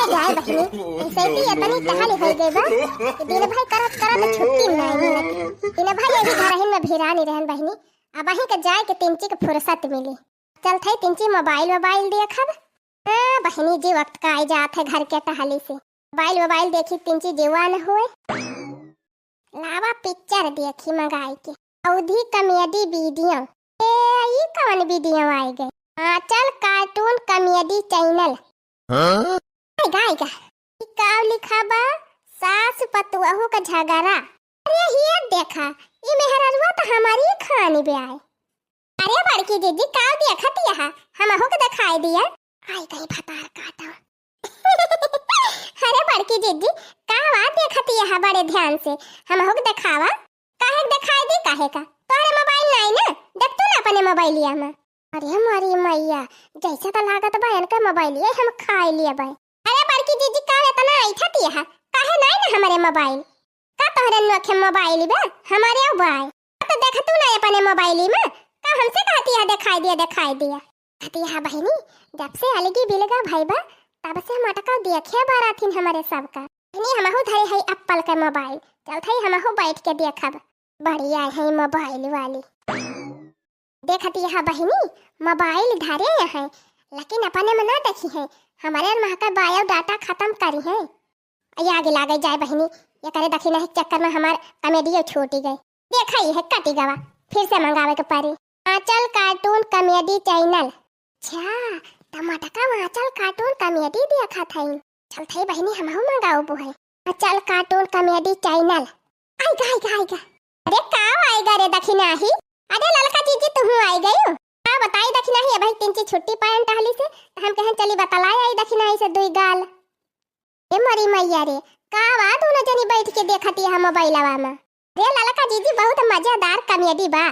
जाए बहनी ऐसे ही इतनी कहानी हो गई बा कि दिन भाई करत करत छुट्टी नहीं मिलती। दिन भाई अभी घरहिन में भिरा नहीं रहन बहनी। अब वहीं के जाए के तिंची के फुर्सत मिली। चल थे तिंची मोबाइल देखब। बहनी जी वक्त का आई जात है घर के टहली से। मोबाइल देखी तिंची जीवा न हुए। लावा पिक्चर देखी मंगाई के अवधि कॉमेडी वीडियो। ये कौन वीडियो आई गई? चल कार्टून कॉमेडी चैनल। गाएगा काव लिखा बा सास पतुआहू का झगड़ा। अरे ये देखा ये मेहरजवा तो हमारी खानी बे आए। अरे बड़की दीदी काव देखत यहा हमहू के दिखाई दिया। आई गई भतार काटा। अरे बड़की दीदी कावा देखत यहा बड़े ध्यान से हमहू के दिखावा। काहे दिखाई दी काहे का? तोरे मोबाइल नहीं ना देख तू ना अपने मोबाइलिया में। अरे हमारी मैया जैसा तो लागत बा इनका मोबाइल ये हम खा लिया बा। अरे बड़की दीदी का इतना ऐठा तिया काहे नहीं ना हमारे मोबाइल का तोहरे नखे मोबाइल बा हमारे बा। तो देख तू ना अपने मोबाइल में का हमसे कहती है दिखाई दिया कहती है बहनी जब से अलगी बिलगा भाई बा तब से मटका देखे बाराथिन हमारे सबका। बहनी हमहु धरे है एप्पल का मोबाइल। चल थई हमहु बैठ के देखब। बढ़िया है मोबाइल वाली। देखती है बहनी मोबाइल धरे है लेकिन अपने में ना देखी है हमारे माँ का बायो डाटा खत्म करी है। ये आगे लागे जाए बहनी ये करे देखी नहीं चक्कर में हमार कॉमेडी छूटी गई। देखा ही है कटी गवा फिर से मंगावे के पड़ी। आंचल कार्टून कॉमेडी चैनल। अच्छा टमाटर का आंचल कार्टून कॉमेडी देखा था। चल थई बहनी हम मंगाओ बो है आंचल कार्टून कॉमेडी चैनल। आएगा अरे काव आएगा रे देखी नहीं। अरे ललका जीजी तुम आई गई हो? हां बताई देखी नहीं भाई तिंची छुट्टी पायन टहली से हम कहें चली बतलाई आई देखी नहीं से दुई गाल। ए मरी मैया रे कावा दोनों जनी बैठ के देखती है मोबाइलवा में। रे ललका जीजी बहुत मजेदार कॉमेडी बा।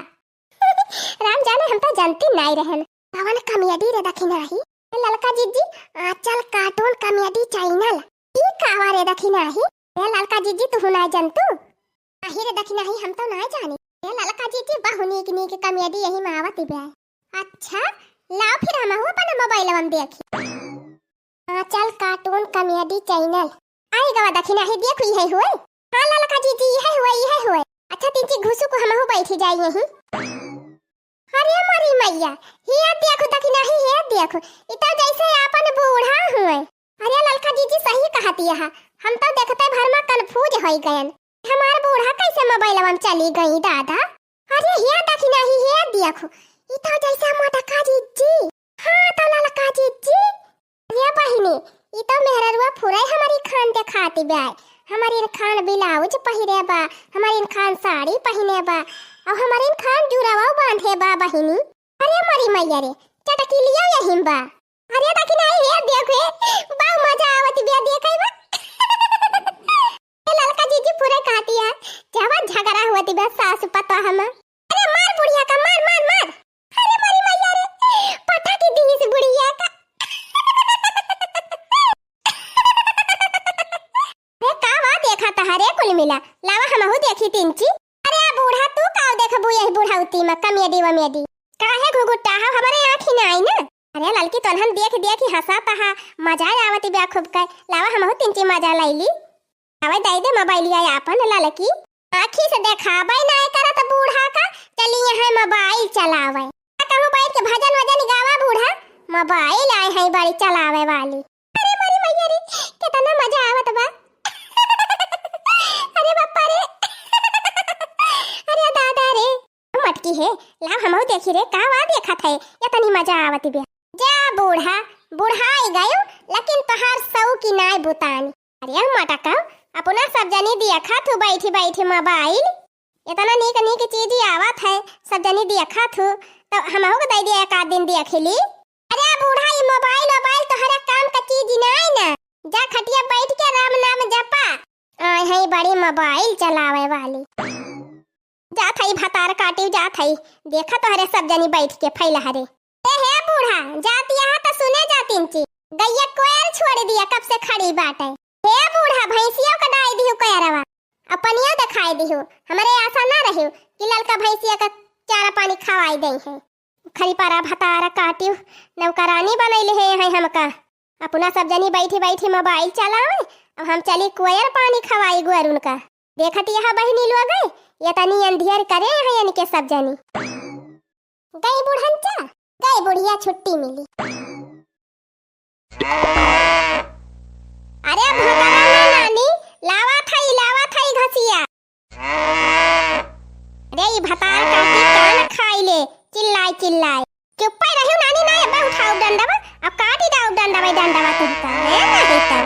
राम जाने हम तो जानती नहीं रहन कवन कॉमेडी रे देखी नहीं। ललका जीजी आंचल कार्टून कॉमेडी चैनल ई कावा रे देखी नहीं। रे ललका जीजी तू ना जानतू? नहीं रे देखी नहीं हम तो ना जाने। ये ललका जीजी बहुनी की कॉमेडी यही में आवत बे। अच्छा लाओ फिर हम अपन मोबाइल में देखी। आंचल कार्टून कॉमेडी चैनल आई गवा देखी नहीं देख ही है हुए। हां ललका जीजी है हुए। अच्छा तिंची घुसु को हम बैठी जाई यही। अरे मरी मैया ये देखो देखी नहीं है देखो इतना जैसे अपन बूढ़ा हुए। अरे ललका जीजी सही कहती है हम तो देखते भर में कंफ्यूज हो गए हमार बूढ़ा कैसे मोबाइल में चली गई दादा। अरे ये देखी नहीं है देखो इतना जैसा मोटका जीजी। हां तो ललका जीजी। ये बहिनी ई तो मेहररुआ फुराई हमारी खान दिखाती बे। हमारी खान ब्लाउज पहिरे बा हमारी खान साड़ी पहने बा और हमारी खान जुरावा बांधे बा बहिनी। अरे मरी मैया रे चटकी लिया यही बा। अरे देखी नहीं है देखो बहुत मजा आवत बे देखे बा। ललका जीजी पूरे कहती है जब झगड़ा हुआ थी बस सास पता हम। अरे मार बुढ़िया का मार। अरे मरी मैया रे पता की दी इस बुढ़िया का। रे कावा देखा तहरे कुल मिला लावा हमहु देखी तिंची। अरे बूढ़ा तू काव देखबू यही बुढ़ाउती में कॉमेडी काहे घुघुटा हमारे आंखी ना आई ना। अरे ललकी तो हम देख हंसाता है मजा आवत बे खूब का। लावा हमहु तिंची मजा लैली। अबे दे दे मोबाइल या अपन ललकी आँखी से देखाबे नहीं करत बूढ़ा का। चली यहाँ मोबाइल चलावे कहूँ बैठ के भजन गावा बूढ़ा मोबाइल आए है बड़ी चलावे वाली। अरे मरी मैया रे कितना मजा आवत बा। अरे बापा रे अरे दादा रे मटकी है ला हमहु देखी रे कावा देखा थे इतनी मजा आवत बे। जा बुढ़ाई गयो लेकिन तोहार सौ की नाय बुतानी। अरे मटका अपना सब जनी देखा थू बैठी मोबाइल इतना नीक चीज आवत है सब जनी देखा थू तो हमहु को दे दिया एक आध दिन देखली। अरे बूढ़ा ये मोबाइल तोहरा काम का चीज नहीं ना। जा खटिया बैठ के राम नाम जपा आए है बड़ी मोबाइल चलावे वाली। जा थई भतार काटी जा थई देखा तोहरे सब जनी बैठ के फैला हरे। ए हे बूढ़ा जाती यहाँ तो सुने जाती गैया कोयल छोड़ दिया कब से खड़ी बाटे। हे बूढ़ा भैंसियों का डाई दिहु कोयरवा अपनियो दिखाई दिहु हमरे आशा ना रहियो कि ललका भैंसिया का चारा पानी खवाई दे है। खरी पारा भतारा काटियो नौकरानी बनैले है हमका। अपना सब जनी बैठी बैठी मोबाइल चलावे। अब हम चली कोयर पानी खवाई गुअर उनका। देखत यहाँ बहनी लोग गए ये तनी अंधियर करे हैं यानी के सब जनी गई बुढ़ंचा गई बुढ़िया छुट्टी मिली। अरे भगवान नानी लावा थाई घसिया। अरे ये भतार काटी कान खाई ले चिल्लाई चुप ही रहियो नानी ना अब उठाओ डंडवा अब काटी दाओ डंडवा तुमका है ना बेटा।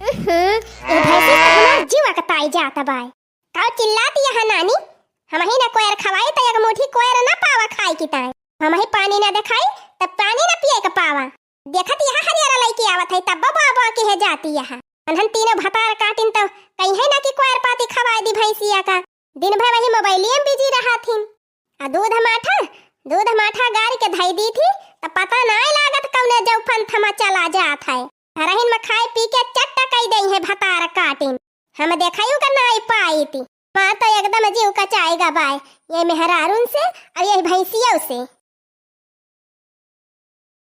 ये भैंसी तो हमार जीवा कताई जाता बाय का चिल्लाती है नानी। हम ही ना कोयर खवाई त एक मुट्ठी कोयर ना पावा खाई की ताई। हम ही पानी ना देखाई तब पानी ना पिए का पावा। देखत यहाँ हरियारा लईकी आवत है तब बाबा के है जाती यहाँ अनहन तीनों भतार काटिन तो कहीं है ना कि कोयर पाती खवाई दी भैंसिया का। दिन भर वही मोबाइलिए में बिजी रहा थी। आ दूध माठा गाड़ी के धई दी थी तब पता ना लागत कौने जौफन थमा चला जात है। हरहिन में खाए पी के चट्टा कई दई है भतार काटिन। हम देखायू का ना पाई थी मां तो एकदम जीव कचाएगा बाय ये मेहरारून से और ये भैंसिया से।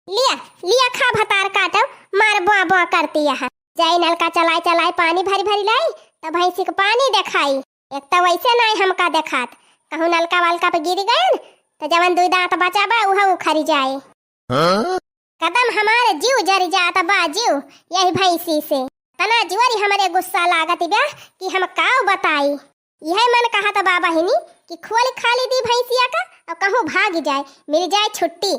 लिया खा भतार काटो मार बुआ करती है। जाई नलका चलाई पानी भरी लाई तो भैंसी को पानी देखाई। एक तो वैसे ना हमका देखात कहूँ नलका वालका पे गिर गए तो जवन दुई दांत बचाबा उहा उखरी जाए। कदम हमारे जीव जरी जाता बा जीव यही भैंसी से तना जुआरी हमारे गुस्सा लागत बा कि हम काव बताई। यह मन कहा था बाबा हिनी कि खोल खाली दी भैंसिया का और कहूँ भाग जाए मिल जाए छुट्टी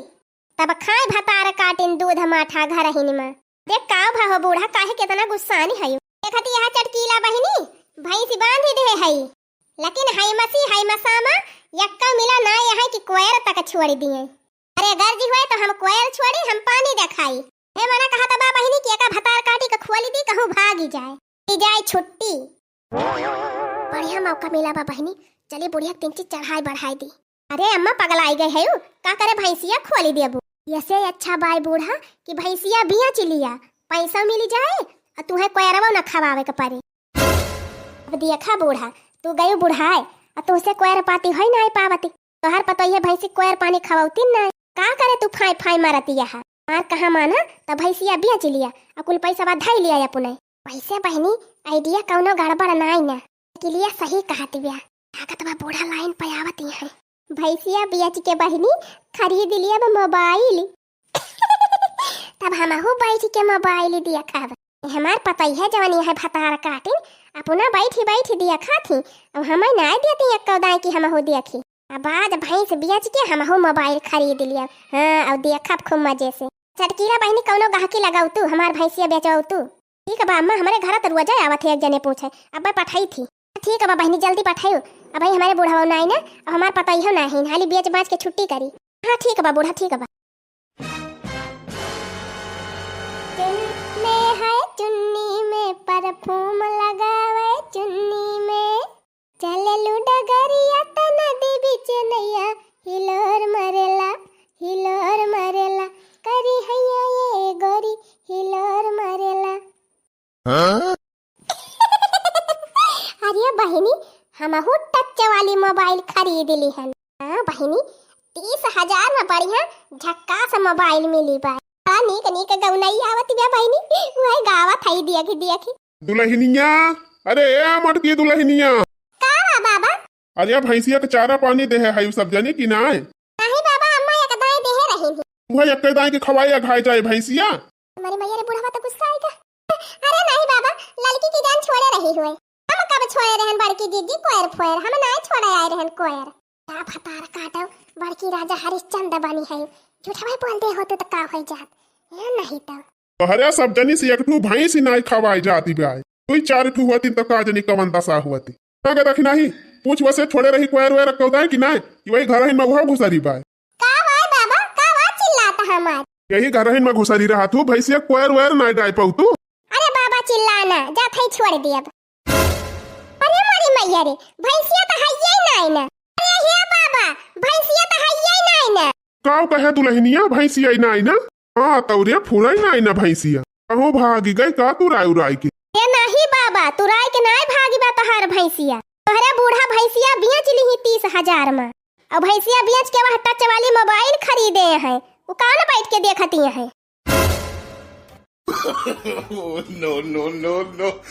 तब खाए भतार काटिन दूध माठा घर हिनी में। देख काव भाव बूढ़ा काहे कितना गुस्सानी है। देखती यहाँ चटकीला बहिनी भैंसी बांधी दे है लेकिन हाई मसामा यक्का मिला ना यहाँ की कोयर तक छोड़ दिए। अरे गर्जी हुए तो हम कोयर छोड़ी हम पानी देखाई। हे मना कहा था बाबा हिनी कि एका भतार काटी के खोली दी कहूँ भागी जाए छुट्टी। बढ़िया मौका मिला बा बहिनी चली बुढ़िया 3 चीज चढ़ाई बढ़ाई दी। अरे अम्मा पगलाई गए है का करे भैंसिया खोली दे अबू ऐसे अच्छा बाय बूढ़ा कि भैंसिया बिया चिलिया पैसा मिल जाए और तुम्हें कोयरवा न खवावे के पड़े। अब देखा बूढ़ा तू गई बुढ़ाए और तुझसे कोयर पाती है ना पावती तोहर पतो ये भैंसी कोयर पानी खवाती ना का करे तू फाई मारती है मार कहा माना तब भैंसिया बिया चिलिया और कुल पैसा बाद धई लिया अपने। वैसे बहनी आइडिया कौनो गड़बड़ नाई ना के लिए सही कहती बिया ताकत बा बूढ़ा लाइन पे आवती है। भैंसिया बियाच के बहनी खरीद लिया मोबाइल तब हमहू बैठ के मोबाइल दिया खाब। हमार पता ही है जवानी है भतार काटिन अपना बैठी दिया खाती अब हमें ना देती कौदाई की हमहू देखी अब आज भैंस बेच के हमहू मोबाइल खरीद लिया। हाँ और देखा खूब मजे से। चटकीला बहनी कौनो गाहकी लगाऊ तू हमार भैंसिया बेचाऊ तू। ठीक है बा अम्मा हमारे घर तो रोज आवत है एक जने पूछे अब पठाई थी। ठीक है बा बहनी जल्दी पठाई अब भाई हमारे बूढ़ा ना ना अब हमार पता ही ना है हाली बेच बाच के छुट्टी करी। हाँ ठीक है बा बूढ़ा ठीक है बा। चुन्नी में परफ्यूम लगावे चुन्नी में चले लूडा गरिया त नदी बीच नैया हिलोर मरेला करी हैया ये गोरी हिलोर मरेला। अरे बहनी हमहू टच वाली मोबाइल खरीद ली है। हाँ बहनी 30,000 में बढ़िया झक्कास मोबाइल मिली बा। नीक गौनई आवत बा बहनी वही गावत है देखी दुल्हनिया। अरे मटकी दुल्हनिया का बाबा। अरे भैंसिया के चारा पानी दे है सब जानी कि ना नहीं बाबा अम्मा एक दाई दे रही थी वही एक दाई के खवाया खाए जाए भैंसिया। हमारे मैया रे बुढ़वा तो गुस्सा आएगा। अरे नहीं बाबा लड़की की जान छोड़े रही हुए हम कब छोड़े रहन बड़की दीदी कोयर फोयर हम ना छोड़े आए रहन कोयर क्या भतार काटो बड़की राजा हरिश्चंद्र बनी है झूठा भाई बोलते होते तो का हो जात या नहीं तो अरे सब जनी से एक ठू भैंस ना खवाई जाती बा कोई 4 ठू होती तो का जनी कवन दशा होती अगर रखी नहीं पूछ वसे छोड़े रही कोयर वेर कौदा कि ना कि वही घर में वह घुसरी बा का वाय बाबा का वा चिल्लाता हमार यही घर में घुसरी रहा तू भैंसिया कोयर वेर ना डाई पाऊ तू। अरे बाबा चिल्लाना जा थई छोड़ दे अब। अरे मारी मैया रे भैंसिया तो हइये नहीं ना। अरे हे बाबा भैंसिया तो हइये नहीं ना काव कहे दुल्हनिया भैंसिया ना ना। हाँ तौरे फुराई ना ना भैंसिया कहूँ भागी गई का तू राय के। ये नहीं बाबा तू राय के नहीं भागी बा तोहार भैंसिया तोहरे बूढ़ा भैंसिया बेच ली 30,000 में और भैंसिया बेच के वह टच वाली मोबाइल खरीदे हैं वो कौन बैठ के देखती है। No, no, no, no.